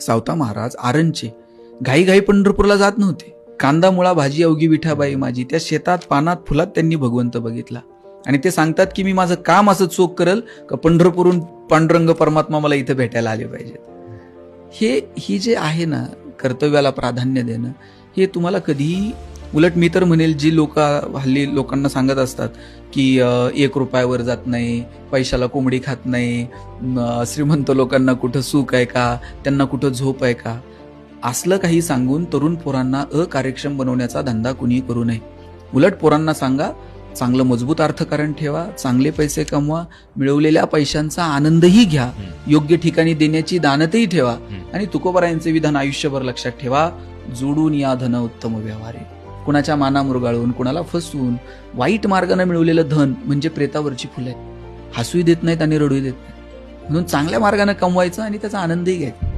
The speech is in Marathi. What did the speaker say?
सावता महाराज आरणचे घाईघाई पंढरपूरला जात नव्हते. कांदा मुळा भाजी अवघी विठाबाई माझी, त्या शेतात पानात फुलात त्यांनी भगवंत बघितला. आणि ते सांगतात की मी माझं काम असं चोख करल का पंढरपूरून पांडुरंग परमात्मा मला इथं भेटायला आले पाहिजेत. ही जे आहे ना कर्तव्याला प्राधान्य देणं, हे तुम्हाला कधीही, उलट मी तर म्हणेल जी लोक हल्ली लोकांना सांगत असतात की 1 रुपयावर जात नाही, पैशाला कोंबडी खात नाही, श्रीमंत लोकांना कुठं सुख आहे का, त्यांना कुठं झोप आहे का, असलं काही सांगून तरुण पोरांना अकार्यक्षम बनवण्याचा धंदा कुणी करू नये. उलट पोरांना सांगा, चांगलं मजबूत अर्थकारण ठेवा, चांगले पैसे कमवा, मिळवलेल्या पैशांचा आनंदही घ्या, योग्य ठिकाणी देण्याची दानतही ठेवा. आणि तुकोबारायांचे विधान आयुष्यभर लक्षात ठेवा, जोडून या धन उत्तम व्यवहारे. कुणाच्या माना मुरगाळून, कुणाला फसवून वाईट मार्गाने मिळवलेलं धन म्हणजे प्रेतावरची फुले, हसूही देत नाहीत आणि रडूही देत नाहीत. म्हणून चांगल्या मार्गाने कमवायचं आणि त्याचा आनंदही घ्यायचा.